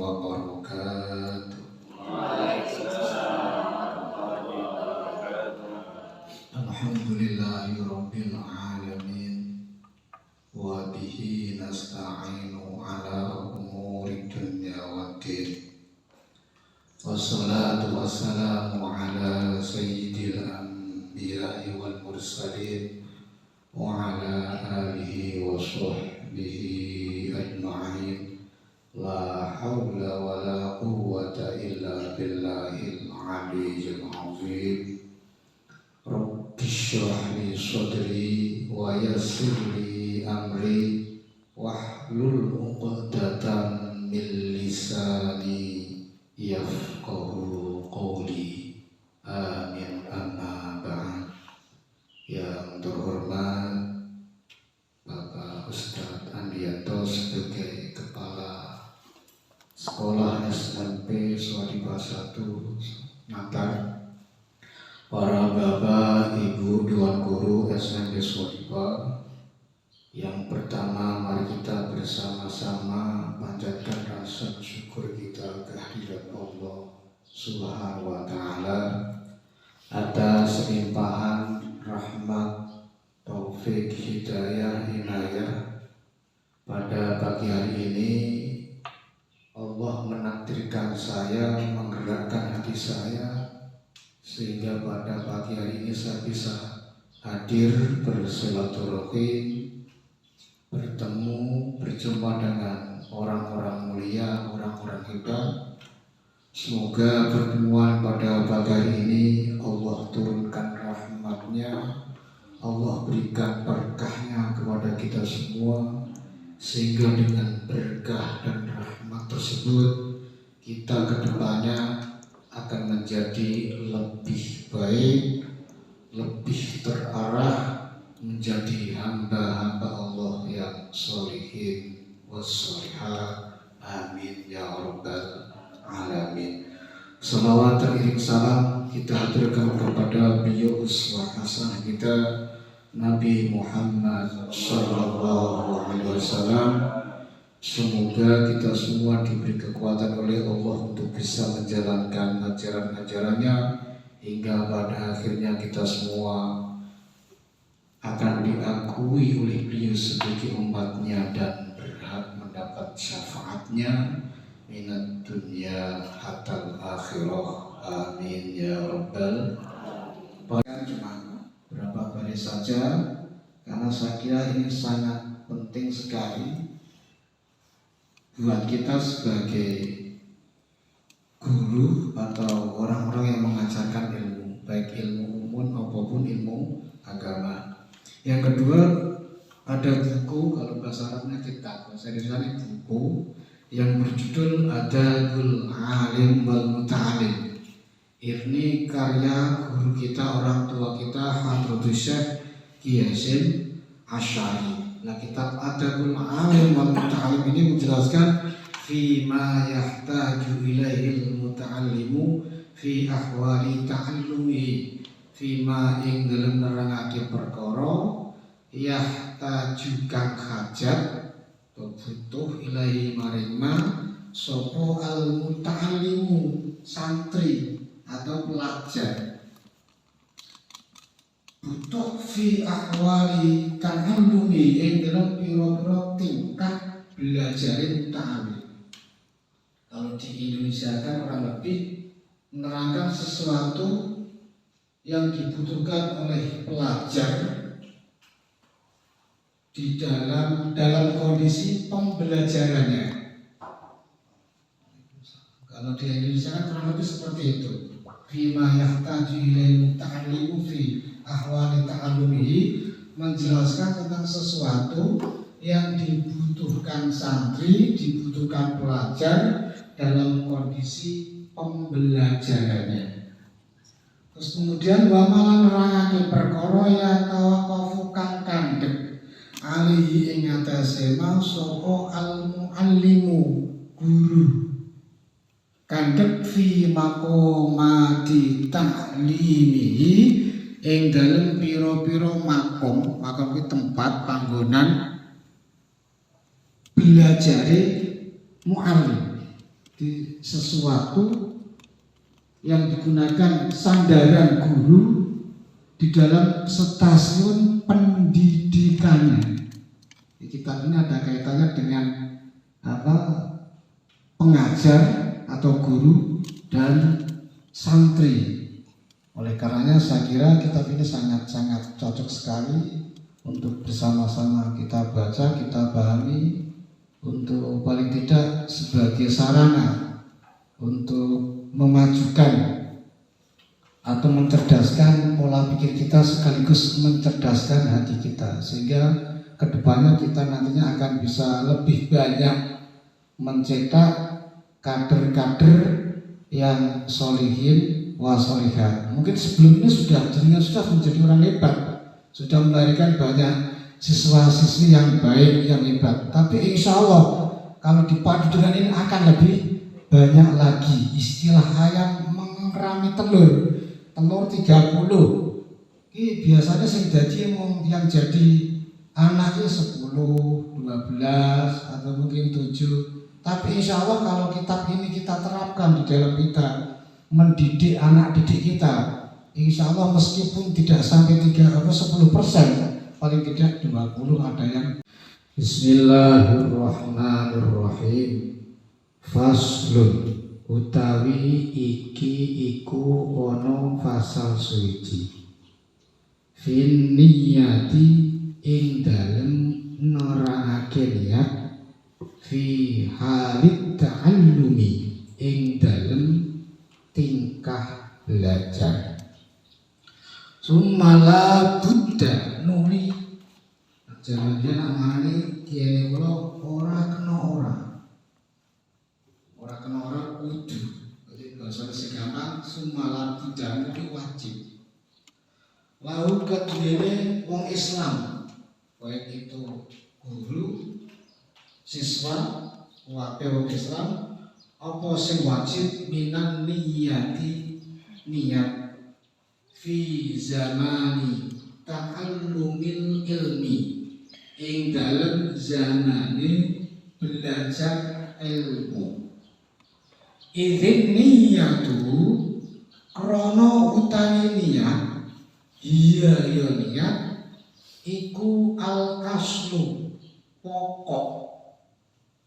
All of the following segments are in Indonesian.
wabarakatuh. Waalaikumsalam warahmatullahi wabarakatuh. Alhamdulillahirabbil alamin wa bihi nasta'inu ala umuri dunya waddin. Wassalatu wassalamu ala sayyidil anbiya'i wal mursalin wa ala alihi wa sahbihi ajma'in. La hawla wa la quwwata illa billahil aliyyil azim. Rabbi shrah li sadri wa yassir li amri wahlul 'uqdatam min lisani yafqahu qawli. Amin. Amma ba'd. Yang terhormat Bapak Ustadz Andianto sebagai Kepala Sekolah SMP Swadhipa 1 Natar, para Bapak, Ibu, Dewan Guru SMP Swadhipa, yang pertama mari kita bersama-sama panjatkan rasa syukur kita kehadirat Allah Subhanahu wa Ta'ala atas limpahan rahmat, taufik, hidayah, inayah. Pada pagi hari ini Allah menakdirkan saya, menggerakkan hati saya, sehingga pada pagi hari ini saya bisa hadir bersilaturahim, bertemu, berjumpa dengan orang-orang mulia, orang-orang hebat. Semoga pertemuan pada pagi hari ini Allah turunkan rahmatnya, Allah berikan berkahnya kepada kita semua, sehingga dengan berkah dan rahmat tersebut kita kedepannya akan menjadi lebih baik, lebih terarah, menjadi hamba-hamba Allah yang sholihin wassolihat. Amin ya rabbal alamin. Salawat teriring salam kita haturkan kepada beliau uswah hasanah kita, Nabi Muhammad sallallahu alaihi wasallam. Semoga kita semua diberi kekuatan oleh Allah untuk bisa menjalankan ajaran-ajarannya, hingga pada akhirnya kita semua akan diakui oleh beliau sebagai umatnya dan berhak mendapat syafaatnya minat dunia hatal akhirah. Amin ya rabbal alamin. Cuma berapa baris saja, karena saya kira ini sangat penting sekali buat kita sebagai guru atau orang-orang yang mengajarkan ilmu, baik ilmu umum maupun ilmu agama. Yang kedua, ada buku, kalau bahasa Arabnya kitab, bahasa Indonesia buku yang berjudul Adabul Alim wal Muta'alim. Ini karya guru kita, orang tua kita, Hadratus Syekh Kiai Hasyim Asy'ari. Nah, kitab Adabul Alim wal Muta'alim ini menjelaskan fima yahtaju ilaihil muta'allimu fi ahwali ta'allumi, fima ing dalam nerangake perkara yahtaju kang hajat atau butuh ilahi maring ma sapa al muta'allimu, santri atau pelajar, butuh fi ahwali ta'allumi ing dalam pira-pira tingkah belajarin ta'alim. Kalau di Indonesia kan kurang lebih menerangkan sesuatu yang dibutuhkan oleh pelajar di dalam kondisi pembelajarannya. Kalau di Indonesia kan kurang lebih seperti itu. Fima yahtaju ilaihil muta'allimu fi ahwali ta'allumihi, menjelaskan tentang sesuatu yang dibutuhkan santri, dibutuhkan pelajar dalam kondisi pembelajarannya. Terus kemudian wa malan nerangake perkara ya tawaqafu kang kandhek alihi ing atase ma sapa al muallimu, guru, kandhek fi maqamati ta'limihi ing dalem pira-pira makom ki tempat panggonan belajare muallim. di sesuatu yang digunakan sandaran guru di dalam stasiun pendidikannya. Di kitab ini ada kaitannya dengan pengajar atau guru dan santri. Oleh karenanya saya kira kitab ini sangat-sangat cocok sekali untuk bersama-sama kita baca, kita pahami, untuk paling tidak sebagai sarana untuk memajukan atau mencerdaskan pola pikir kita sekaligus mencerdaskan hati kita, sehingga kedepannya kita nantinya akan bisa lebih banyak mencetak kader-kader yang solihin wasolihat. Mungkin sebelum ini sudah menjadi orang hebat, sudah melahirkan banyak siswa-siswi yang baik, yang hebat. Tapi insya Allah kalau dipadu dengan ini akan lebih banyak lagi. Istilah ayam mengerami telur 30. Ini biasanya yang jadi anaknya 10, 12 atau mungkin 7. Tapi insya Allah kalau kitab ini kita terapkan di dalam kita mendidik anak didik kita, insya Allah meskipun tidak sampai 10%, paling tidak 20 ada yang. Bismillahirrahmanirrahim. Faslun utawi iki iku ono fasal suci fin niyati ing dalem nerangake niat fi halit ta'allumi ing dalem tingkah belajar. Sumala buddha nuli jaman dia namane kiai kula ora kena kudu. Jadi bahasa segampang sumala buddha nuli wajib. Lalu kedene wong Islam, baik itu guru, siswa, wape wong Islam, apa sing wajib minan niyati niat fi zamani ta'allumil ilmi ing dalem zamane belajar ilmu. Idzin niyatu krono utawi niat iya niat iku al-kaslu pokok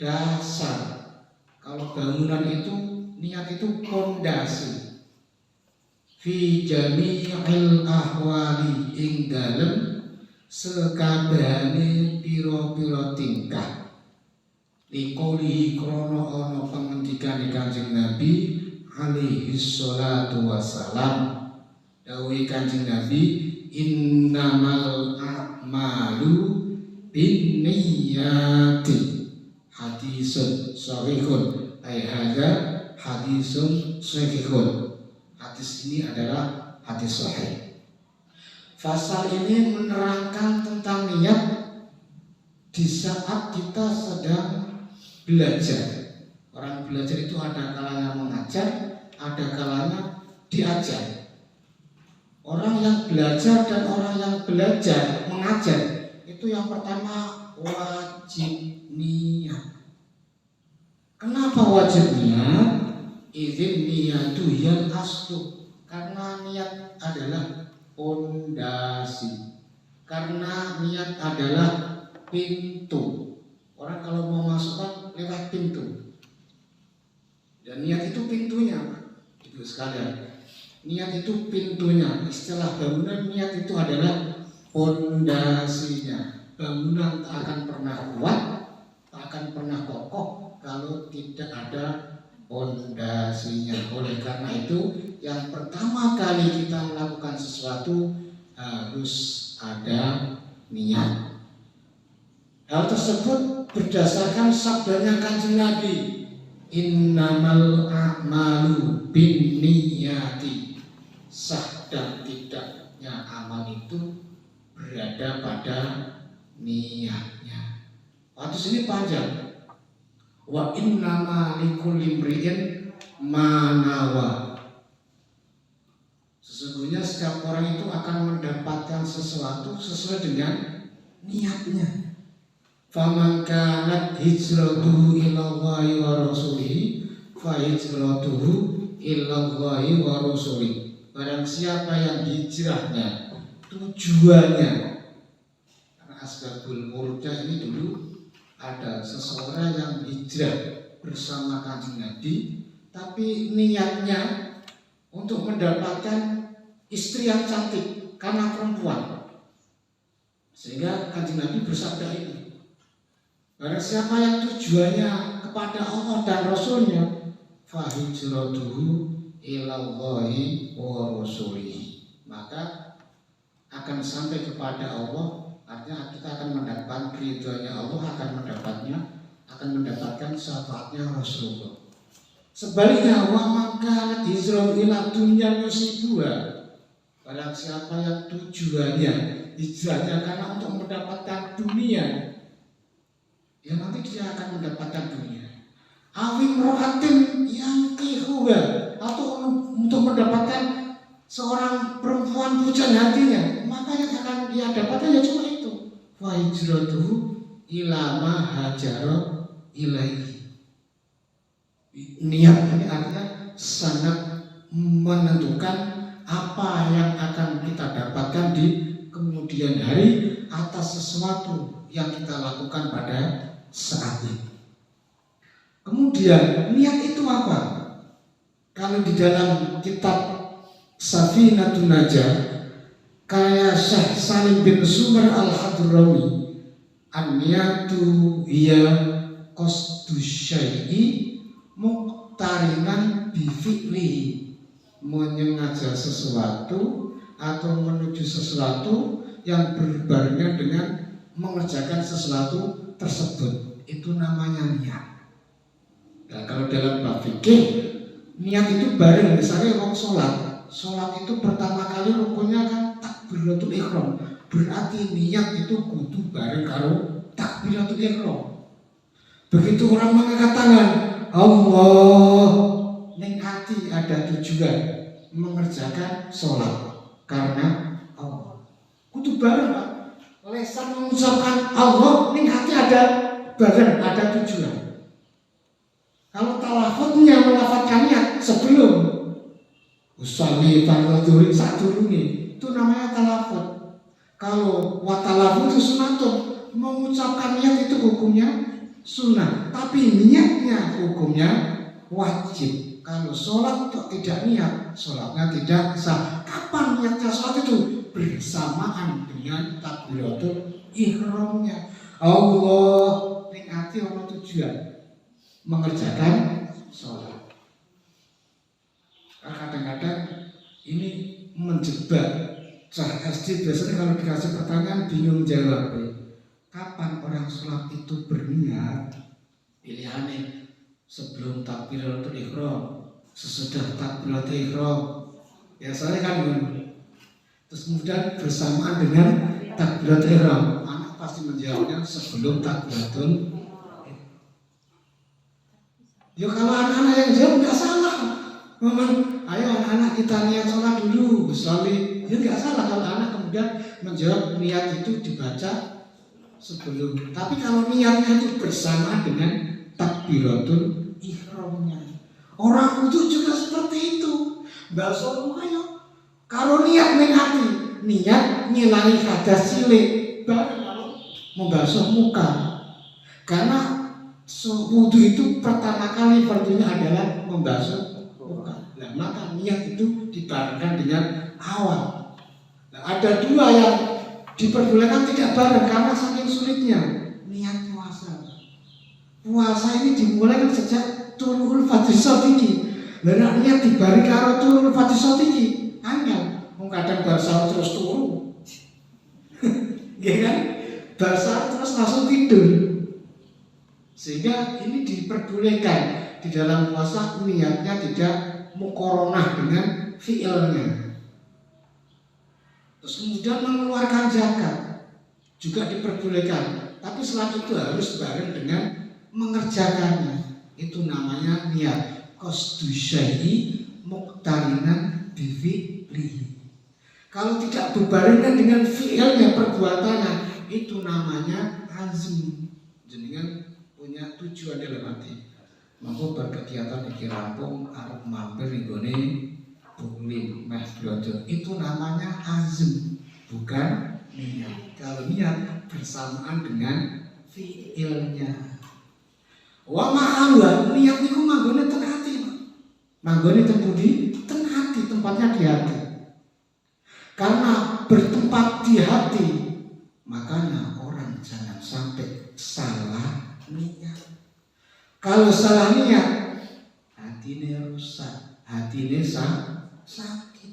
dasar. Kalau bangunan itu niat itu pondasi. Fi jami'il ahwali ing dalem sekabehane pira-pira tingkah. Liqoulihi krono ana pengendikane Kanjeng Nabi alaihi sholatu wassalam. Dawuhe Kanjeng Nabi innamal a'malu binniyati. Hadisun sahihun ay hadza hadisun sahihun. Hadis ini adalah hadis sahih. Fasal ini menerangkan tentang niat di saat kita sedang belajar. Orang belajar itu ada kalanya mengajar, ada kalanya diajar. Orang yang belajar dan orang yang belajar mengajar itu yang pertama wajib niat. Kenapa wajib niat? Idzin niyatu yal aslu, karena niat adalah pondasi, karena niat adalah pintu. Orang kalau mau masuk kan lewat pintu, dan niat itu pintunya, Ibu sekalian. Niat itu pintunya. Istilah bangunan, niat itu adalah pondasinya. Bangunan tak akan pernah kuat, tak akan pernah kokoh kalau tidak ada pondasinya. Oleh karena itu, yang pertama kali kita melakukan sesuatu harus ada niat. Hal tersebut berdasarkan sabdanya Kanjeng Nabi, innamal a'malu binniyati. Sah dan tidaknya amal itu berada pada niatnya. Hadis ini panjang. Wa innama likulli imri'in ma nawa. Sesungguhnya setiap orang itu akan mendapatkan sesuatu sesuai dengan niatnya. Faman kanat hijratuhu ila Allahi wa rasulihi fa hijratuhu ilallahi wa rasulih. Barang siapa yang hijrahnya, tujuannya, karena asbabul murdah ini dulu ada seseorang yang hijrah bersama Kanjeng Nabi, tapi niatnya untuk mendapatkan istri yang cantik karena perempuan. Sehingga Kanjeng Nabi bersabda ini, barang siapa yang tujuannya kepada Allah dan Rasulnya, fa hijratuhu ilallahi wa rasulih, maka akan sampai kepada Allah. Artinya kita akan mendapatkan ridhonya Allah, akan mendapatkan syafaatnya Rasulullah. Sebaliknya, wa maka hijrah ila dunya yusibuha, barang siapa yang tujuannya hijrahnya karena untuk mendapatkan dunia, ya nanti dia akan mendapatkan dunia. Awim rohatin yang kihuga, atau untuk mendapatkan seorang perempuan pujaan hatinya, maka yang akan dia dapatkan ya cuma itu. Wa hijratuhu ila ma hajara ilaihi. Niat ini artinya sangat menentukan apa yang akan kita dapatkan di kemudian hari atas sesuatu yang kita lakukan pada saat ini. Kemudian niat itu apa? Kalau di dalam kitab Safinatun Najah kaya Syekh Salim bin Sumar Al-Hadrami, an-niyatu hiya qasdu syai'i muqtarinan bi fi'lihi, menyengaja sesuatu atau menuju sesuatu yang berbarengan dengan mengerjakan sesuatu tersebut, itu namanya niat. Nah, kalau dalam bab fikih, niat itu bareng. Misalnya orang sholat itu pertama kali rukunnya kan takbiratul ihram, berarti niat itu kudu bareng karo takbiratul ihram. Begitu orang mengangkat tangan, Allah, ning hati ada tujuan mengerjakan sholat karena Allah. Kudu bareng, Pak. Lesan mengucapkan Allah, ning hati ada bareng, ada tujuan. Kalau talafutnya melafatkan niat sebelum usolli fardhu sadurunge, itu namanya talafut. Kalau watalafut itu sunatun, mengucapkan niat itu hukumnya sunnah, tapi niatnya hukumnya wajib. Kalau sholat tidak niat, sholatnya tidak sah. Kapan niatnya sholat itu? Bersamaan dengan takbiratul ihramnya. Allah ning ati ana tujuan mengerjakan sholat. Kadang-kadang ini menjebak. Cah SD biasanya kalau dikasih pertanyaan bingung jawab. Kapan orang sholat itu berniat? Pilihannya sebelum takbiratul ihram, sesudah takbiratul ihram. Biasanya kan terus kemudian bersamaan dengan takbiratul ihram. Anak pasti menjawabnya sebelum takbiratul ihram. Ya kalau anak-anak yang jawab nggak salah. Memang, ayo anak-anak kita niat sholat dulu, sholli. Ya nggak salah kalau anak kemudian menjawab niat itu dibaca sebelum. Tapi kalau niatnya itu bersama dengan takbiratul ihramnya. Orang itu juga seperti itu. Bakso ayo. Kalau niat ning hati, niat ngilangi hadas cilik, baru kalau membasuh muka. Karena wudu itu pertama kali fardunya adalah membasuh muka. Nah, maka niat itu dibarengkan dengan awal. Nah, ada dua yang diperbolehkan tidak bareng karena saking sulitnya. Niat puasa. Puasa ini dimulai sejak Tulul Fajr Shotiki. Nah, niat dibareng karo Tulul Fajr Shotiki. Angel, kadang bahasa terus turu. Ya kan? Bahasa terus langsung tidur. Sehingga ini diperbolehkan di dalam puasa niatnya tidak mukoronah dengan fi'ilnya. Terus kemudian mengeluarkan zakat juga diperbolehkan, tapi selanjutnya harus bareng dengan mengerjakannya. Itu namanya niat qasdu syai'i muqtarinan bi fi'lihi. Kalau tidak berbarengan dengan fi'ilnya, perbuatannya, itu namanya azm. Jenengan punya tujuan dalam hati. mengko berkegiatan iki rampung arep mampir ning gone Bunglim meh blojo. Itu namanya azm, bukan niat. Kalau niat bersamaan dengan fiilnya. Wa ma'alwa niat niku manggone teng ati, Pak. Manggone teng pundi? Teng ati, tempatnya di hati. Karena bertempat di hati, makanya orang jangan sampai salah niat. Kalau salah niat, hatinya rusak, hatinya sakit.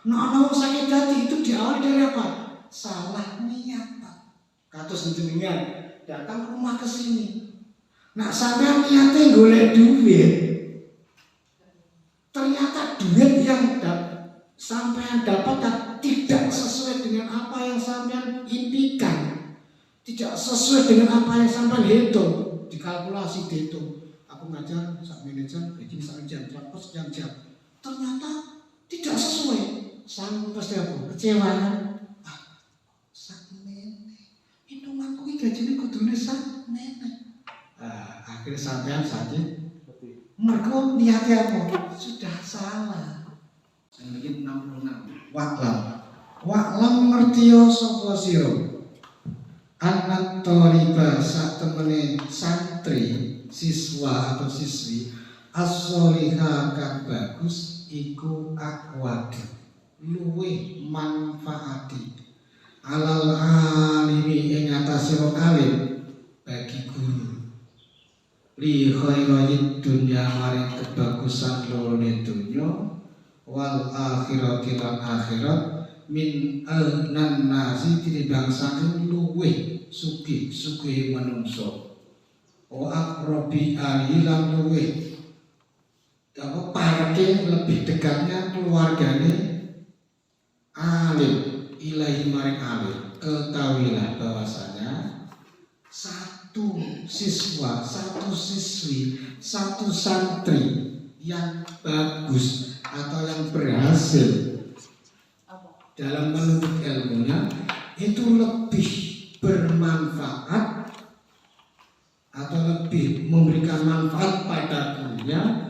Nah, sakit hati itu diawali dari apa? Salah niat, Pak. Kados jenengan datang rumah ke sini. Nah, sampai niatnya golek duit. Ternyata duit yang sampean dapat tidak sesuai dengan apa yang sampean impikan. Tidak sesuai dengan apa yang sampean hitung. Dikalkulasi dihitung. Aku ngajar sak manajer gaji sak jam, jam. Ternyata tidak sesuai. Sampai pasti aku kecewa. Sak meneh. Hitunganku iki gajine kudune sak meneh. Akhirnya sampean sakit. Mergo niatnya apa? Sudah salah. Ini 66. Wa'lam ngertiyo sapa sira. Anak thoriba sak temene santri, siswa atau siswi as-sholihah kang bagus iku akwad luwih manfaati alal alimi ing atase wong alim bagi guru li khairajid dunya maring kebagusan lorone dunya wal akhirati lan akhirat min nan nasi tinimbang saking luwih sugih manungsa wa aqrabi alilan luwih parke lebih dekatnya keluargane alim ilahi maring alim. Ketahuilah bahwasanya satu siswa, satu siswi, satu santri yang bagus atau yang berhasil dalam menuntut ilmunya itu lebih bermanfaat atau lebih memberikan manfaat pada dunia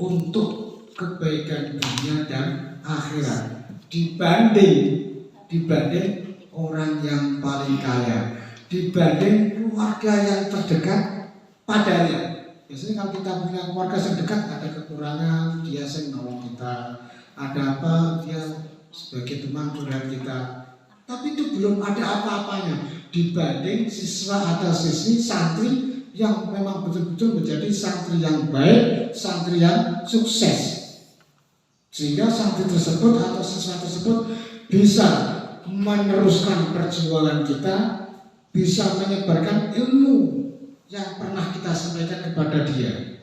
untuk kebaikan dunia dan akhirat dibanding orang yang paling kaya, dibanding keluarga yang terdekat padanya. Biasanya kalau kita punya keluarga yang dekat ada kekurangan, dia sering nolong kita, ada apa dia sebagai teman curhat kita. Tapi itu belum ada apa-apanya dibanding siswa atau siswi santri yang memang betul-betul menjadi santri yang baik, santri yang sukses. Sehingga santri tersebut atau siswa tersebut bisa meneruskan perjuangan kita, bisa menyebarkan ilmu yang pernah kita sampaikan kepada dia.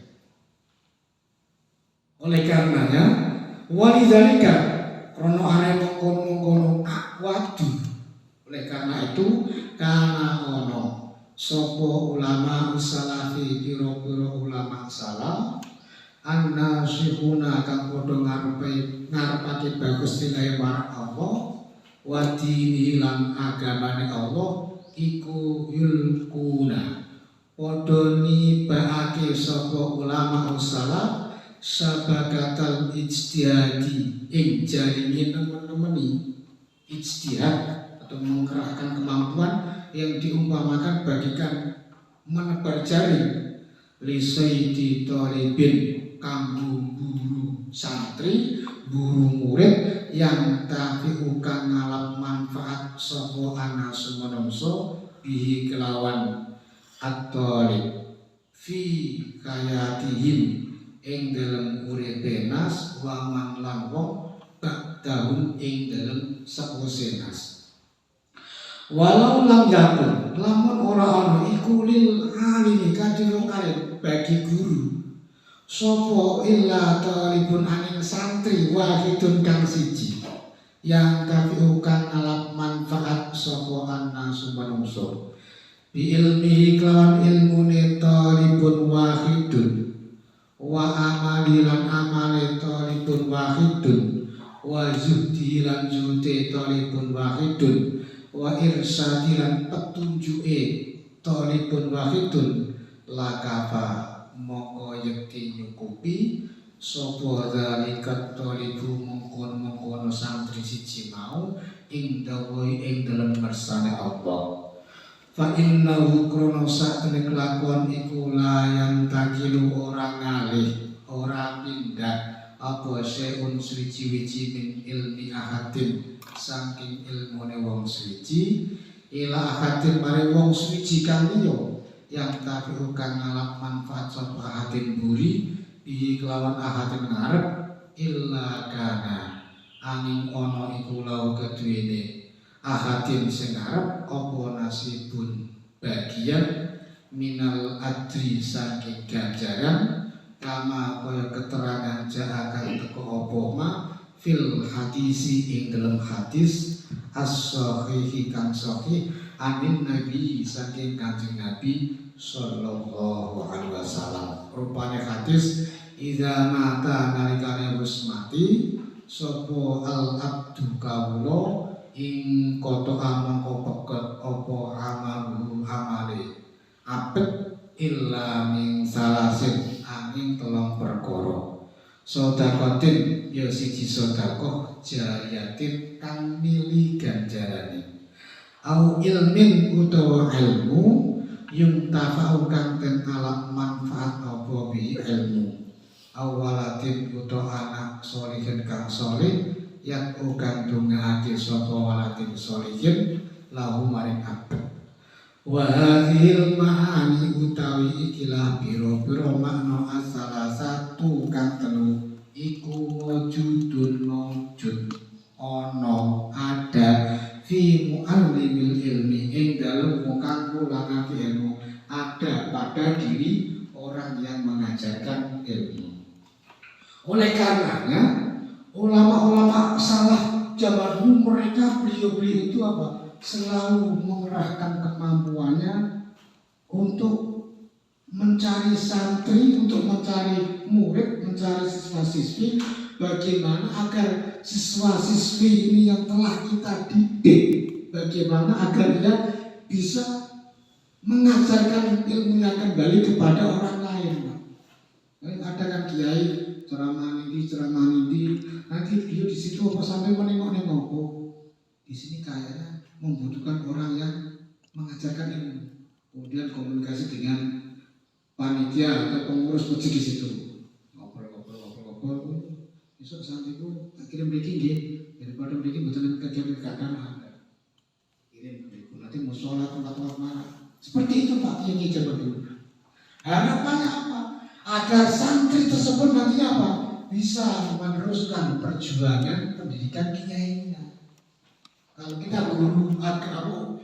Oleh karenanya, walidzalika krono are mengkono-mengkono akwadu. Oleh karena itu, kana ono sopo ulama salafi piro-piro ulama salam an-nasihuna kang padha ngarepake bagus nilai marang Allah wa dini lan agamane Allah iku yulkuna padha nibaake sapa ulama salaf sabagatal ijtihadi ing jaringe temen-temeni ijtihad atau mengerahkan kemampuan yang diumpamakan bagikan menebar jaring li sayyidi talibin kanggo guru santri, guru murid yang tafi'u kang ngalap manfaat sapa anasu manungsa bihi kelawan at-talib fi hayatihim ing dalem uripe nas wa man lan wong ba'dahum ing dalem sawise nas. Walau lam yakun lamun ora ana iku lil alimi kadhe alim bagi guru sapa illa talibun angin santri wahidun kang siji yang kafiu kang alap manfaat sapa annasu manungsa bi ilmihi kelawan ilmune talibun wahidun wa amali lan amale talibun wahidun wa zuhdi lan zuhde talibun wahidun wa irsadi lan petunjuke talibun wahidun lakafa mongko yekti nyukupi sapa zalikat tolibu mongkon-mongkon santri siji mau ing dawuh ing dalem ngersane Allah. Fa innahu krono sakjane kelakuan iku layan takilu ora ngalih ora pindah apa syai'un suci-wici min ilmi ahadin saking ilmune wong suci ila ahadin mare wong suci kang liya yang tapi kang ngalap manfaat sapa ahadin buri bi kelawan ahadin ngarep illa kana angin ono iku lau keduwene ahadin sing ngarep apa nasibun bagian minal adri saking ganjaran kama kaya keterangan jaakan teko apa ma fil hadisi ing dalam hadis as-sahihi kang sahih anin nabi saking kanjeng nabi sallallahu alaihi wasallam. Rupane hadis idza mata nalikane wis mati sapa al abdu kawula ing koto amangka peket apa amalu amale apik illa min salasin angin telung perkara sedekatin ya siji sedekah jariyatin kang mili ganjarane au ilmin utawa ilmu yung tafa'u kang ten alak manfaat apa bi ilmu au walatin utawa anak solihin kang solih yang kang dungaake sapa walatin solihin lahu maring abad. Wa hadhil ma'ani utawi ikilah biro-biro makna asala satu kang telu iku wujudun mawjud ono ada fi mu'allimil ilmi ing dalem wong kang ngulangake ilmu ada pada diri orang yang mengajarkan ilmu. Oleh karenanya ulama-ulama salaf zaman dulu mereka beliau-beliau itu apa? Selalu mengerahkan kemampuannya untuk mencari santri, untuk mencari murid, mencari siswa-siswi, bagaimana agar siswa-siswi ini yang telah kita didik, bagaimana agar dia bisa mengajarkan ilmunya kembali kepada orang lain. Ada kan kiai ceramah ini, nanti beliau di situ apa sampai menengok-nengok, oh, di sini kayaknya membutuhkan orang yang mengajarkan ilmu. Kemudian komunikasi dengan panitia atau pengurus masjid di situ. Ngobrol. Besok santriku akhirnya bikin dia daripada bikin betul kegiatan ada. Kirim beriku nanti mau sholat tempat mana. Seperti itu Pak yang coba dulu. Harapannya apa? Agar santri tersebut nantinya apa? Bisa meneruskan perjuangan pendidikan kiainya. Kalau kita guru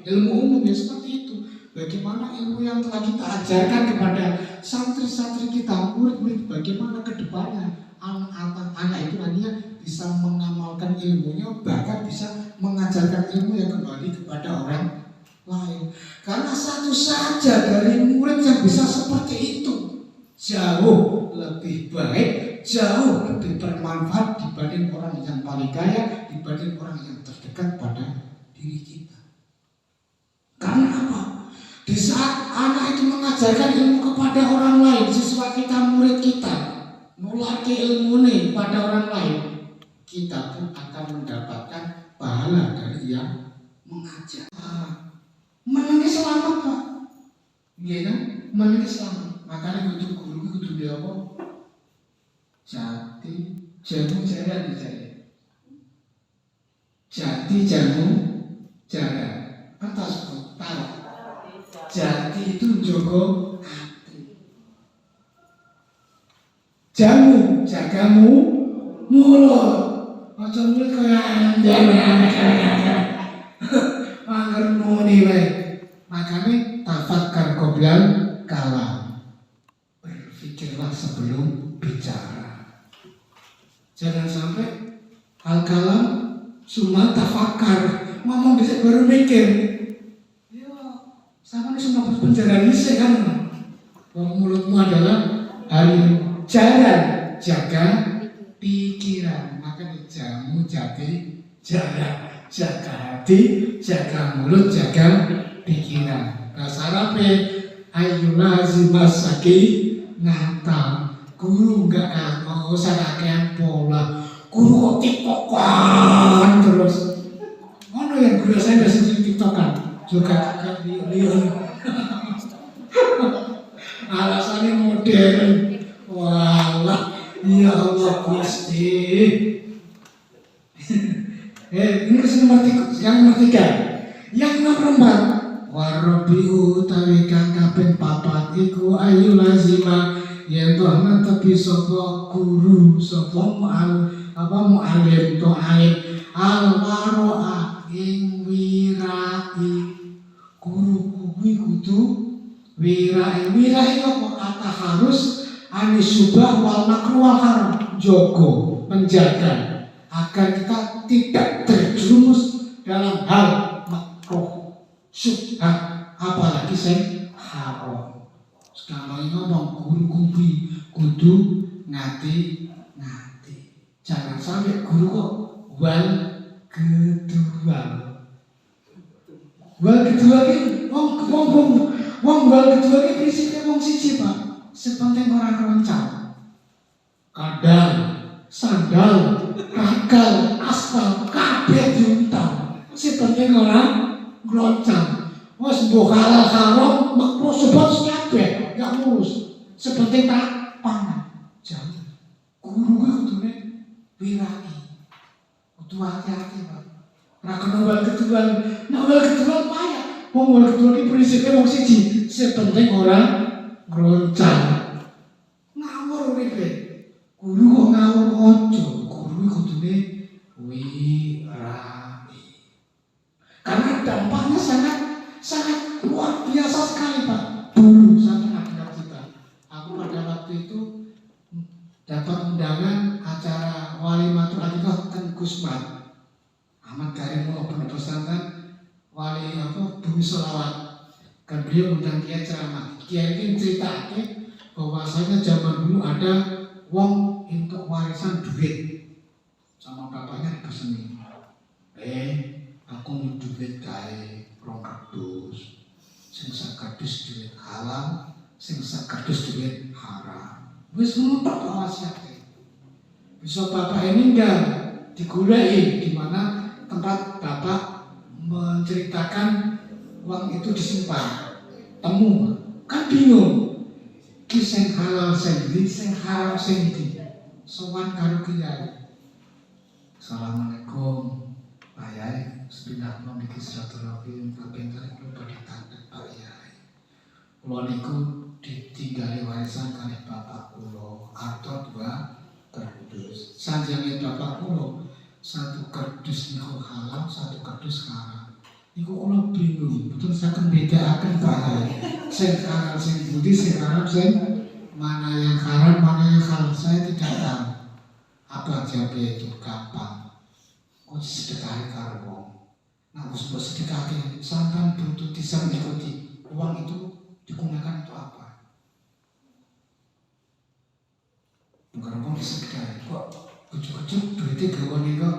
ilmu umum ya seperti itu. Bagaimana ilmu yang telah kita ajarkan kepada santri-santri kita, murid-murid, bagaimana ke depannya anak itu nantinya bisa mengamalkan ilmunya, bahkan bisa mengajarkan ilmu yang kembali kepada orang lain. Karena satu saja dari murid yang bisa seperti itu jauh lebih baik, jauh lebih bermanfaat dibanding orang yang paling kaya, dibanding orang yang terdekat pada diri kita. Karena apa? Di saat anak itu mengajarkan ilmu kepada orang lain, siswa kita, murid kita, nulaki ilmu ini pada orang lain, kita pun akan mendapatkan pahala dari yang mengajar. Menangis selamat Pak, iya kan? Menangis selamat. Makanya kudu dia apa? Jamu jaran dicari. Jati jamu jaran. Atas tahu. Jati itu jogo hati. Jamu jagamu mulut. Macam mulut kaya anggar nuni wae. Makanya tafakkar qoblal kalam. Berpikirlah sebelum bicara. Jangan sampai al-kalam cuma tafakkar. Ngomong bisa baru mikir. Sama semua penjara bisa kan? Mulutmu adalah hari jalan jaga pikiran. Maka jamu jaga hati, jaga mulut, jaga pikiran. Bahasa Arabnya ayyuna zimasaki Natal. Guru enggak usah kakean pola. Guru kok tiktokan terus. Mana yang guru saya biasa tiktokan juga kakak Leon. Alasannya modern. Walah, ya Allah Gusti. Ini yang nomor 3. Yang nomor 4. Warobi utawi kang kaping 4 iku ayu lazima yen to netepi sapa guru sapa mu'alim to alim alwaroa ing wirai guru kuwi kudu wirai apa kata harus anisubah wal makruh wal haram jogo menjaga agar kita tidak terjerumus dalam hal makruh subhat apalagi sing haram. Sekarang ngomong guru kudu ngati. Jangan sampai guru kok wal kedua ini wong wal kedua ini prinsipnya wong siji Pak. Sepenting orang keroncong, kadal, sandal, kakal, aspal, kabeh diuntang. Sepenting orang keroncong. Wes mbok halal haram makruh sebab kabeh gak ngurus. Sepenting tak pangan. Jangan. Guru kudune wirai. Kudu hati-hati, Pak. Ora kena wal kedua. Nek wal kedua payah. Wong wal kedua iki prinsipnya wong siji. Sepenting orang keroncong. Ngawur uripe. Guru kok ngawur ojo. Guru kudune wirai. Karena dampaknya sangat luar biasa sekali Pak. Dulu sampai akhir kita. Aku pada waktu itu dapat undangan acara Walimatul Aqiqah Ten Gusman Ahmad Karim Pondok Pesantren Wali Bumi Sholawat. Kan beliau undang Kiai ceramah. Kiai ini cerita bahwasanya zaman dulu ada wong untuk warisan duit sama bapaknya dipeseni. Aku mau duit kae rong kardus. Sing sakardus duit halal, sing sakardus duit haram. Wis ngono tok wasiate. Bisa bapak ini enggak digulai di mana tempat bapak menceritakan uang itu disimpan. Temu kan bingung. Ki sing halal sing ndi, sing haram sing ndi. Sowan karo kiai. Assalamualaikum. Pak Yai, sepindah memiliki silaturahim kaping kali kula ditandhet Pak Yai. Kula niku ditinggali warisan kali bapak kula atau 2 kardus. Sanjange bapak kula 1 kardus niku halal, 1 kardus haram. Niku kula bingung, betul saken bedakaken Pak Yai. Sing halal sing pundi, sing haram sing mana yang haram, mana yang halal saya tidak tahu. Apa jawabnya itu gampang. Kok sedekah karo wong. Nah, wis sedekah sampean butuh disang ikuti. Uang itu digunakan untuk apa? Bukan wong sedekah. Kok ujuk-ujuk duitnya gawane kok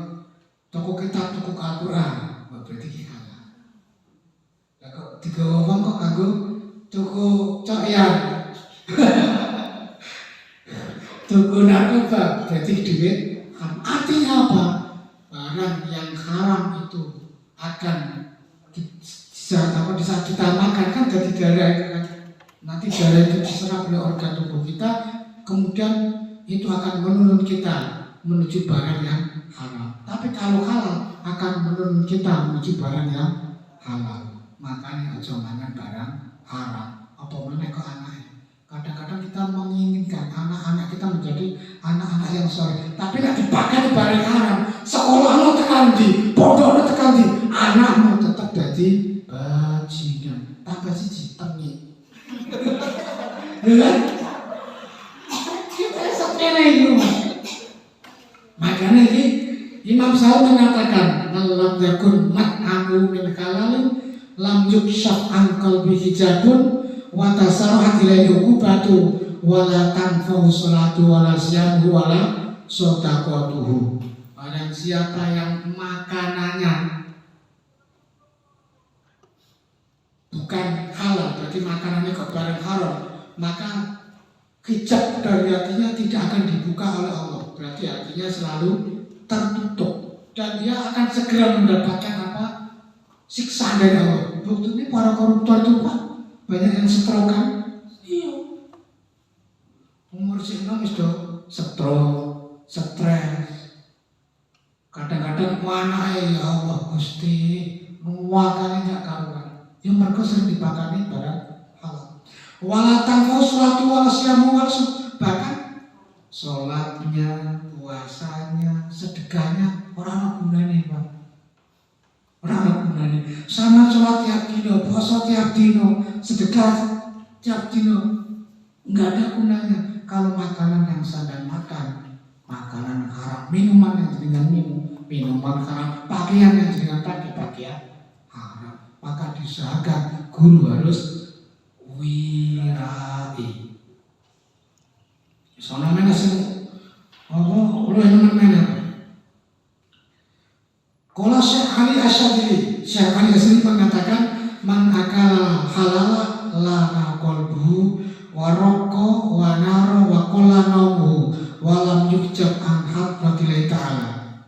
toko kitab, toko Al-Qur'an. Berarti ki halal. Lah kok digawa wong kok kanggo toko coyan. Toko narkoba berarti duit haram. Artinya apa? Barang yang haram itu akan bisa kita makan kan jadi darah, nanti darah itu diserap oleh organ tubuh kita, kemudian itu akan menurun kita menuju barang yang halal. Tapi kalau halal akan menurun kita menuju barang yang halal. Makanya aja mangan barang haram. Apa meneh kok anaknya? Kadang-kadang kita menginginkan anak-anak kita menjadi anak-anak yang soleh, tapi tidak dipakai barang haram. Sekolah lo tekan di, pondok lo tekan di, anakmu tetap jadi bajingan. Tambah siji tengi. Ya, kita sepele itu. Makanya ini Imam Syafi'i mengatakan, lam yakun mat'amu min halalin lam yukshaf an qalbi hijabun wa tasarrahat ilaihi uqubatu wala tanfa'u salatu wala siyamu wala shadaqatuhu. Barang siapa yang makanannya bukan halal, berarti makanannya kok barang haram, maka hijab dari hatinya tidak akan dibuka oleh Allah. Berarti hatinya selalu tertutup dan dia akan segera mendapatkan apa? Siksaan dari Allah. Buktinya para koruptor itu Pak, banyak yang stroke kan? Iya. Umur sing sudah stroke, stres. Kadang-kadang anake ya Allah Gusti nuwakane gak karuan. Ya mergo sering dipakani barang halal. Wala tanfau sholatu wala siyamu bahkan sholatnya, puasanya, sedekahnya orang ana gunane Pak. Orang ana gunane. Sama sholat tiap dino, puasa tiap dino, sedekah tiap dino enggak ada gunanya kalau makanan yang sadar makan, makanan haram, minuman yang dengan minuman haram, pakaian yang dengan pakaian haram, maka diusahakan guru harus wirai. Soalnya mana sih? Oh, lu yang mana? Kalau Syekh Ali Asy'ari mengatakan man akala halala lana qalbuhu wa raqa wa nara wa qallanahu wa lam yujab an hadratillahi ta'ala.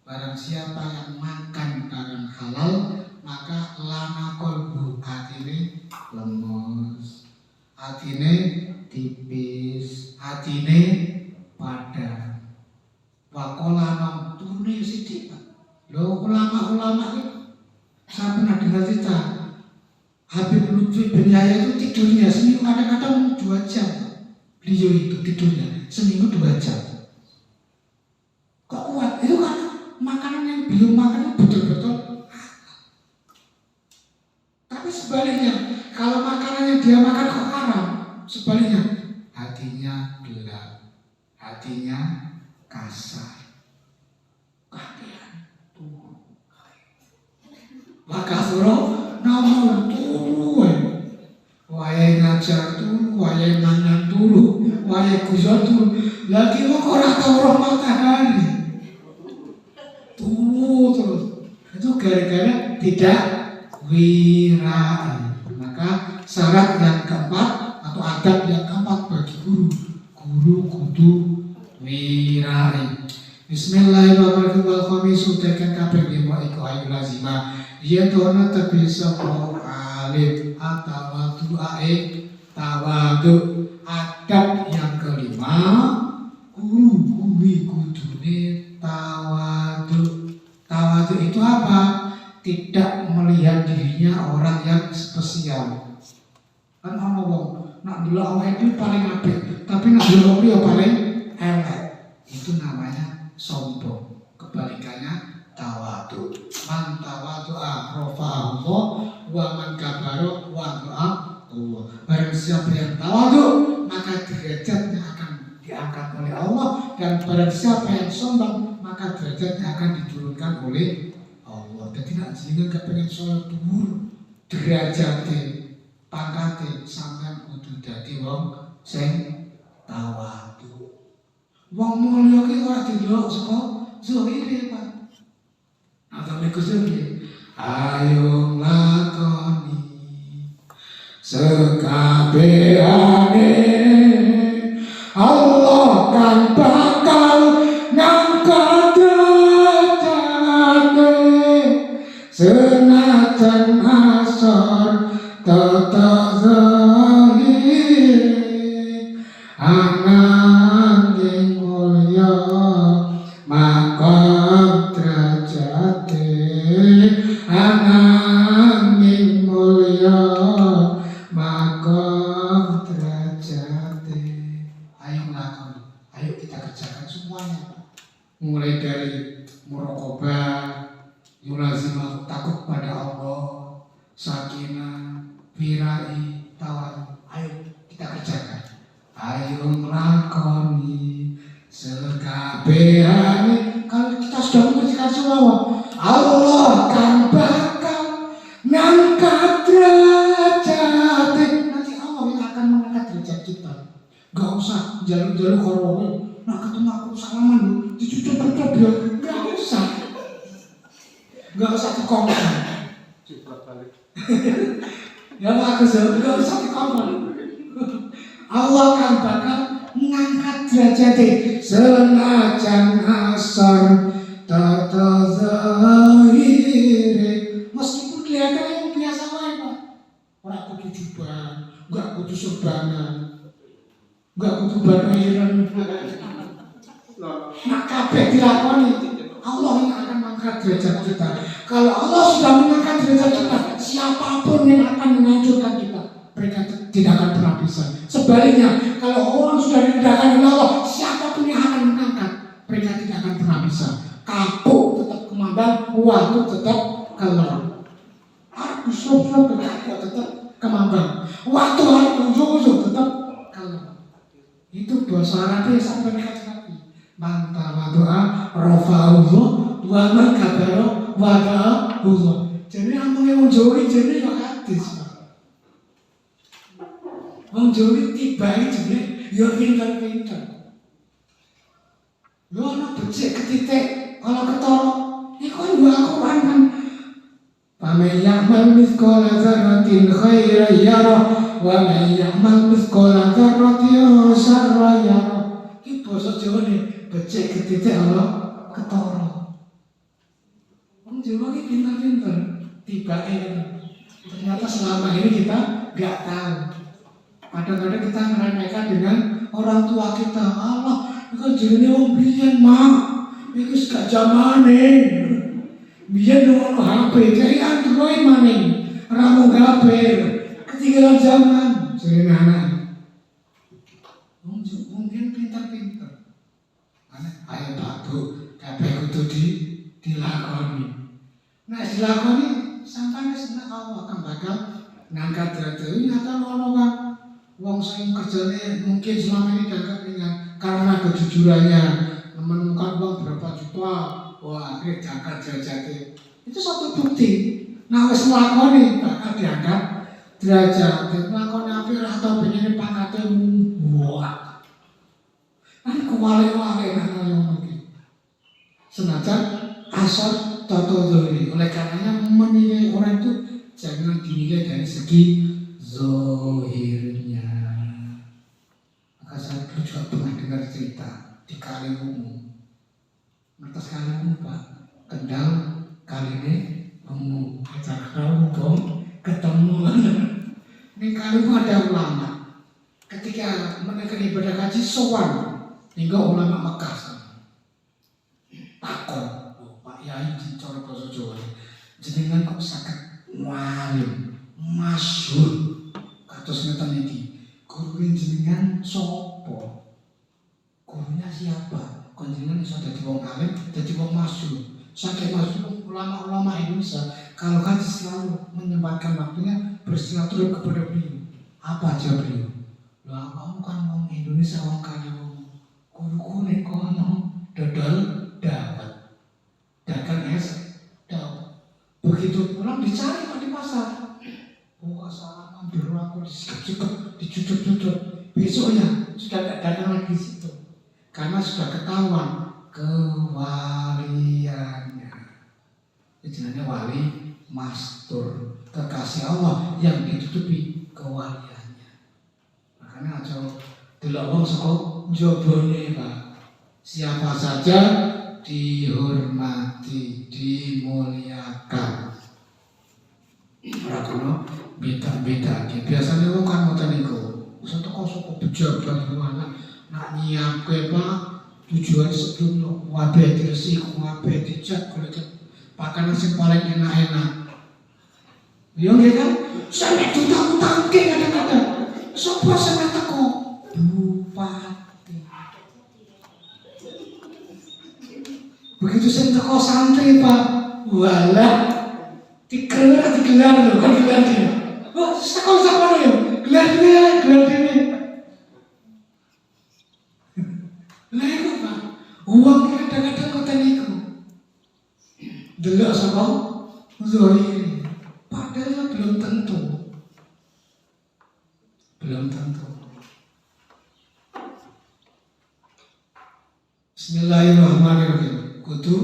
Barang siapa yang makan barang halal maka lana qalbu, hatine lemes, hatine tipis, hatine padat. Wa qallanahu turune sithik. Loh ulama-ulama itu saya pernah dengar cerita Habib Lutfi bin Yahya itu tidurnya seminggu kadang-kadang 2 jam. Beliau itu tidurnya seminggu 2 jam. Kok kuat? Itu karena makanan yang beliau makan itu betul-betul tapi sebaliknya kalau makanan yang dia makan kok haram, sebaliknya hatinya gelap, hatinya kasar. Maka suruh namun turu wae ngajar turu, wae mangan turu, wae kuzo turu. Lagi kok ora tau roh matahari. Turu terus. Itu gara-gara tidak wirai. Maka syarat yang keempat atau adab yang keempat bagi guru, guru kudu wirai. Bismillahirrahmanirrahim. Wal khamisu tekan kabeh wa iku ayu lazimah. Dia doa tapi sebuah alif atawadu tawadu. Adab yang kelima guru kudune tawadu. Tawadu itu apa? Tidak melihat dirinya orang yang spesial. Kan ana wong nak delok awake dhewe paling apik, tapi nak delok dia paling elek. Itu namanya sombong. Kebalikannya tawadu. Man tawadu'a rafa'ahu wa man kabaro wada'a Allah. Barang siapa yang tawadu maka derajatnya akan diangkat oleh Allah, dan barang siapa yang sombong maka derajatnya akan diturunkan oleh Allah. Jadi nak jenengan kepengen sholat dhuwur derajate pangkate sampean kudu dadi wong sing tawadu. Wong mulya ki ora didelok saka zahire Pak. Atau mikusuki ayo lakoni sekabehane Allah kan bakal ngangkat derajate senajan asor tetep zahir ananging mulya maqam derajate ananging mulya maqam derajate. Ayo lakoni, ayo kita kerjakan semuanya. Mulai dari muraqabah, yulazimah, takut pada Allah, sakinah, wirai, tawadu. Ayo kita kerjakan. Ayo lakoni sekabehane. Kalau kita sudah mengerjakan semua, Allah kan bakal ngangkat derajat. Nanti Allah yang akan mengangkat derajat kita. Gak usah jaluk-jaluk orang. Nah ketemu aku salaman lu, dicucuk-cucuk dia. Gak usah. Gak usah dikongkong. Ya bagus ya, gak usah dikongkong. Allah akan bakal mengangkat derajatnya senajan asar tatazahiri. Meskipun kelihatannya yang biasa wae Pak. Ora kudu jubahan, enggak kudu serbanan, enggak kudu banoiren. Nah kabeh dilakoni Allah yang akan mengangkat derajat kita. Kalau Allah sudah mengangkat derajat kita, siapapun yang akan menghancurkan kita, mereka tidak akan pernah bisa. Sebaliknya, kalau orang sudah direndahkan oleh Allah, siapapun yang akan mengangkat, mereka tidak akan pernah bisa. Kapuk tetap kemambang, waktu tetap keluar. Aku sok-sok tetap kemambang. Waktu hari ujung-ujung tetap keluar. Itu bahasa Arabnya sampai dikatakan. Mantap doa, rofa'ullah, wa man kabaro, wada'ullah. Jadi ngomongnya wong Jawa jadi ya hadis. Wong Jawa tiba jadi ya pinter-pinter. Lu ana becik ketitik kalau ketara iku yo Al-Qur'an kan. Faman ya'mal mithqala dzarratin khairan yarah wa man ya'mal mithqala dzarratin syarran yarah. Iki basa Jawane becik ketitik ana ketara. Wong Jawa iki pinter-pinter. Tiba-tiba ternyata selama ini kita nggak tahu. Kadang-kadang kita meremehkan dengan orang tua kita. Allah, itu jenenge wong biyen, Mak. Iku gak zamane. Biyen ono HP, jadi Android maning. Ora mung HP. Ketinggalan zaman. Jenenge anak. Mungkin pintar-pintar. Ayo Pak Bu, kabeh kudu dilakoni. Nah, dilakoni sampai seneng Allah akan bakal ngangkat derajat. Nyata ono kan wong sing kerjane mungkin selama ini dianggap ringan karena kejujurannya menemukan uang berapa juta, wah akhirnya diangkat derajatnya. Itu satu bukti. Nah wis nglakoni bakal diangkat derajat. Nglakoni apik atau pengen pangkate wah. Kan kewale-wale nang ngono iki. Senajan asal toto zuri. Oleh karenanya menilai orang itu jangan dinilai dari segi zohirnya. Maka saya dulu juga pernah dengar cerita di Kaliwungu. Ngertos Kaliwungu Pak? Kendal Kaline Wungu. Acara Kaliwungu ketemu. Ini Kaliwungu ada ulama. Ketika mereka ibadah haji sowan hingga ulama Mekah takon, Pak Yai cara basa Jawa. Jenengan kok saged walim masyhur kados ngeten iki. Gurune jenengan sapa? Gurunya siapa? Kon jenengan iso dadi wong alim, dadi wong masyhur. Saking masyhur ulama-ulama Indonesia kalau kan selalu menyempatkan waktunya bersilaturahmi kepada beliau. Apa jawab beliau? Lah kamu kan wong Indonesia wong kaya wong. Guruku nek kono dodol dapat. Dagang es dapat. Begitu pulang dicari Pak di pasar. Buka salah ambil aku disikap-sikap, dicucuk-cucuk. Besoknya sudah tidak datang lagi situ. Karena sudah ketahuan kewaliannya. Jenenge wali mastur, kekasih Allah yang ditutupi kewaliannya. Makanya aja delok wong saka njabane Pak. Siapa saja dihormati, dimuliakan. Ora kono beda-beda. Biasanya wong kan ngoten niku. Saka pejabat mana nak nyiapke Pak tujuan sebelum wabe diresik, wabe dicat kulit pakanan sing paling enak-enak. Yo nggih kan? Sampe ditang-tangke kadang-kadang. Sopo sing teko? Bupati. Begitu sing teko santri Pak, walah digelar lho, kan gelar dia. Wah, sekolah yo, gelar dia. Lah iku Pak, uang kadang-kadang ngoten niku. Delok sapa? Zahiri. Padahal belum tentu. Bismillahirrahmanirrahim. Kudu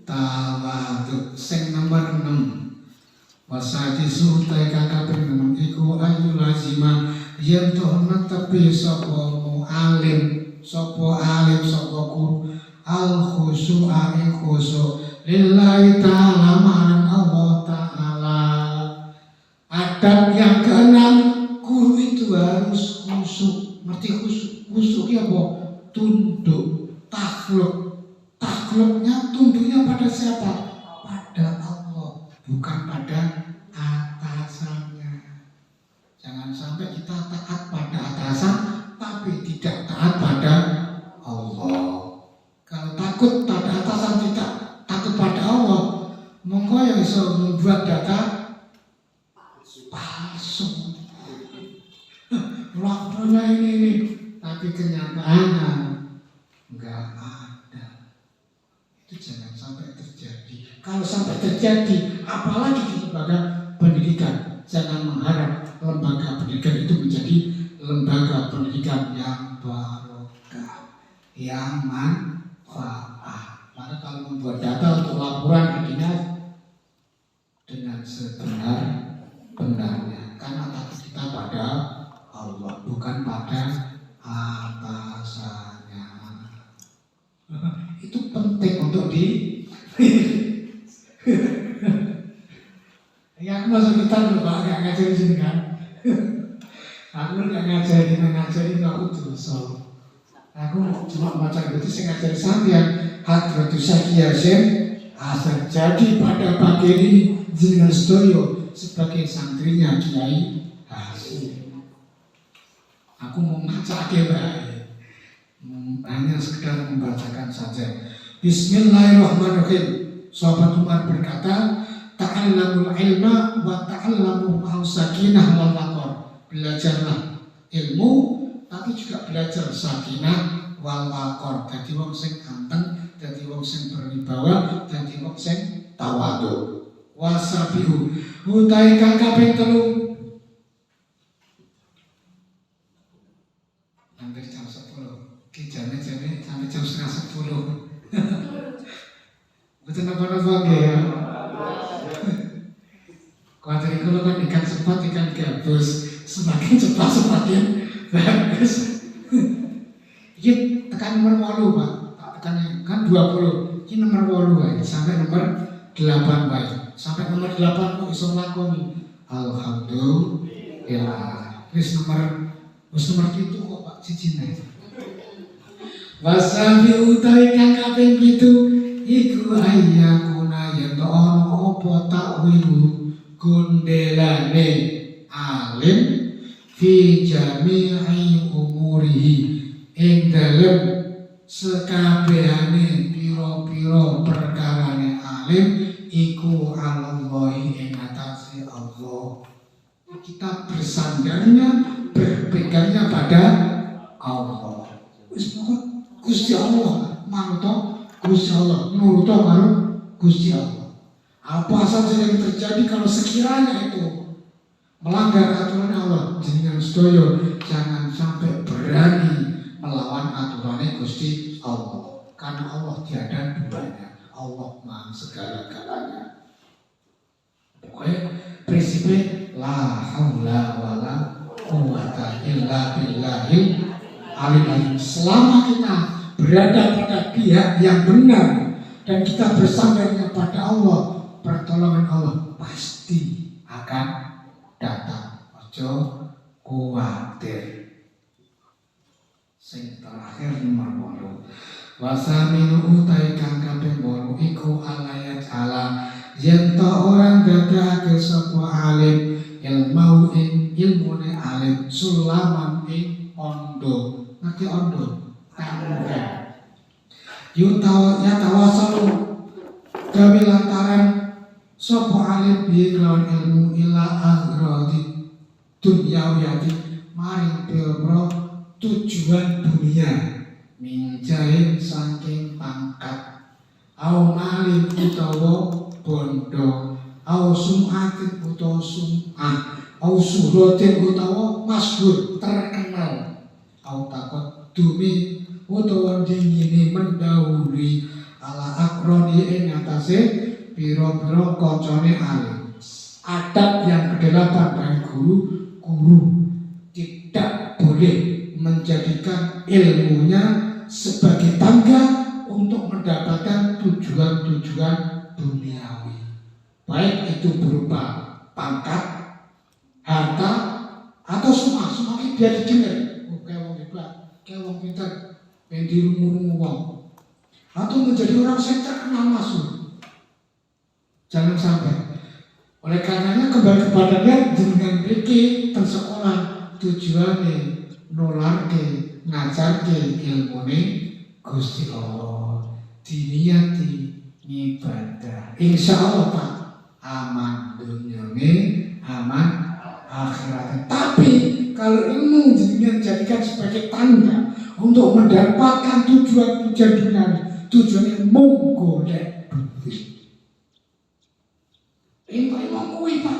tawadhu. Sing nomor 6. Wasati sutai kakaping 6 iku ayu lazima yen to netepi sapa alim sapa guru al khusyu'a ing khusyuk lillahi ta'ala marang Allah ta'ala. Adab yang keenam, guru itu harus khusyuk. Ngerti khusyuk? Khusyuk ya apa? Tunduk, takluknya tunduknya pada siapa? Pada Allah, bukan pada atasannya. Jangan sampai kita taat pada atasan tapi tidak taat pada Allah. Kalau takut pada atasan tidak takut pada Allah, monggo yang bisa membuat data palsu. Waktunya ini, tapi kenyataannya enggak ada. Itu jangan sampai terjadi. Kalau sampai terjadi, apalagi di lembaga pendidikan, jangan mengharap lembaga pendidikan itu menjadi lembaga pendidikan yang barokah, yang manfaat. Maka kalau membuat data untuk laporan ke dinas dengan sebenar-benarnya, karena takut kita pada Allah, bukan pada atasannya. Itu penting untuk ya aku masuk kita dulu Pak, gak ngajarin sini kan. Aku gak ngajarin aku dosa. Aku cuma baca itu saya ngajari sampean Hadratus Syekh Yasin Hasan. Jadi pada pagi ini jenengan sedaya sebagai santrinya Kiai Hasim. Aku mau ngajak hanya sekedar membacakan saja. Bismillahirrahmanirrahim. Sahabat Umar berkata, ta'allamul ilma wa ta'allamu ma'u sakinah wal waqar. Belajarlah ilmu tapi juga belajar sakinah wal waqar. Dadi wong sing anteng, dadi wong sing berwibawa, dadi wong sing tawadhu. Wasabihu utai kang kaping 3 hampir jam 10. Ki jam sampai jam 9:30. Betul apa-apa nggih ya. Kuatir kalau kan ikan cepat ikan gabus, semakin cepat semakin bagus. Ini tekan nomor 8 Pak, tak tekan kan 20. Ini nomor 8 sampai nomor 8 baik. Sampai nomor 8 kok iso nglakoni. Alhamdulillah. Wis nomor itu kok Pak cicine. Wasabi utai kang kaping 7 iku ayyakuna yen ono apa takwilu gondelane alim fi jami'i umurihi ing dalem sekabehane pira-pira perkarane alim iku alallahi ing atase Allah. Kita bersandarnya berpegangnya pada Allah. Wis Gusti Allah manut Gusti Allah, nurut karo Gusti Allah. Apa saja yang terjadi kalau sekiranya itu melanggar aturan Allah, jenengan sedaya jangan sampai berani melawan aturan Gusti Allah. Karena Allah tiada duanya, Allah Maha segala-galanya. Pokoknya prinsipnya la haula wala quwwata illa billahil aliyil. Selama kita berada pada pihak yang benar dan kita bersandarnya pada Allah, pertolongan Allah pasti akan datang. Ojo kuwatir. Sing terakhir nomor 8. Wasaminu utai kang kaping 8 iku alayat ala yen ta orang dadake sapa alim ilmu ing ilmune alim sulaman ing ondo. Ngerti ondo? Ya tawasalu gawe lantaran sapa alim bi kelawan ilmu ila aghradi dunyawiyati maring pira tujuan dunia minjain saking pangkat au malin utawa bondo au sum'atin utawa sum'ah au suhrotin utawa masyhur terkenal au takut dumi utawa dingine mendahului ala akroni ing atase pira-pira kancane alim. Adab yang ke-8 dari guru tidak menjadikan ilmunya sebagai tangga untuk mendapatkan tujuan-tujuan duniawi, baik itu berupa pangkat, harta, atau semakin dia didengar, kayak wong hebat, kayak wong pintar, yang dirungu-rungu wong, atau menjadi orang yang terkenal masuk. Jangan sampai. Oleh karenanya kembali kepadanya dengan beki tersekolah tujuannya nularke ngajarke ilmune Gusti Allah, diniati ibadah. Insya Allah Pak, aman dunyane, aman akhiratnya. Tapi kalau ilmu dijadikan sebagai tanda untuk mendapatkan tujuan-tujuan duniawi, tujuannya menggolek duit. Ini mau kuwi Pak.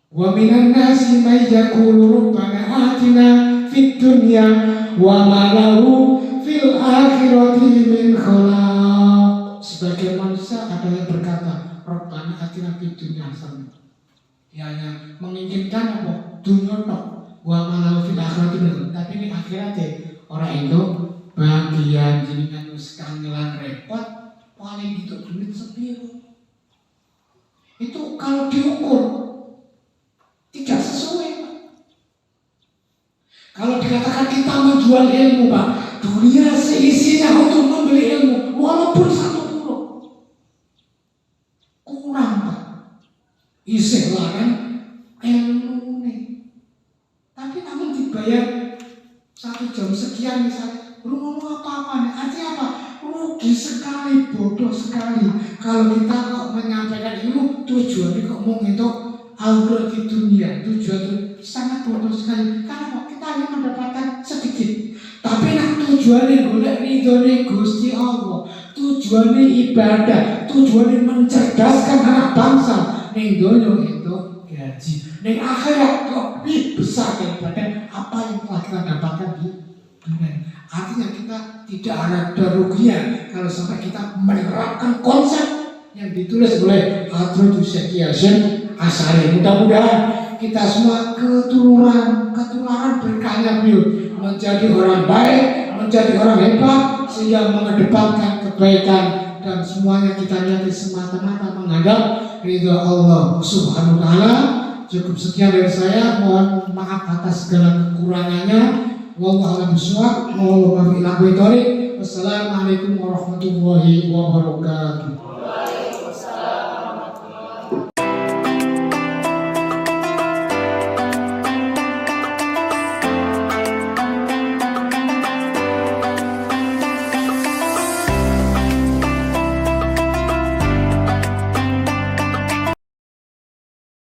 Wa minan nasi may yaqulu rabbana atina fid dunya wa ma lahu fil akhirati min khalaq. Sebagai manusia ada yang berkata rabbana atina fid dunya hasanah. Dia hanya menginginkan apa? Dunia tok. Wa ma lahu fil akhirati min khalaq. Tapi ini akhiratnya orang itu bagian jenengan wis kangelan repot paling itu duit sepiro. Itu kalau diukur tidak sesuai Pak. Kalau dikatakan kita menjual ilmu Pak, dunia seisinya untuk membeli ilmu walaupun 1 huruf kurang Pak. Isih larang ilmu nih. Tapi namun dibayar 1 jam sekian misalnya, lu ngomong apa-apa nih, artinya apa? Rugi sekali, bodoh sekali. Kalau kita kok menyampaikan ilmu tujuannya kok mau ngitung aurat di dunia, tujuan itu sangat bodoh sekali. Karena kita hanya mendapatkan sedikit. Tapi nak tujuannya golek ridhone Gusti Allah, tujuannya ibadah, tujuannya mencerdaskan anak bangsa. Ning donya itu gaji, ning akhirat lebih besar daripada apa yang telah kita dapatkan di dunia. Artinya kita tidak ada ruginya kalau sampai kita menerapkan konsep yang ditulis oleh Adrudus Yasin Asari. Mudah-mudahan kita semua ketularan berkarya beliau menjadi orang baik, menjadi orang hebat, sehingga mengedepankan kebaikan dan semuanya kita niati semata-mata menghadap ridha Allah Subhanahu wa taala. Cukup sekian dari saya, mohon maaf atas segala kekurangannya. Wallahu a'lam bishawab. Wassalamualaikum warahmatullahi wabarakatuh.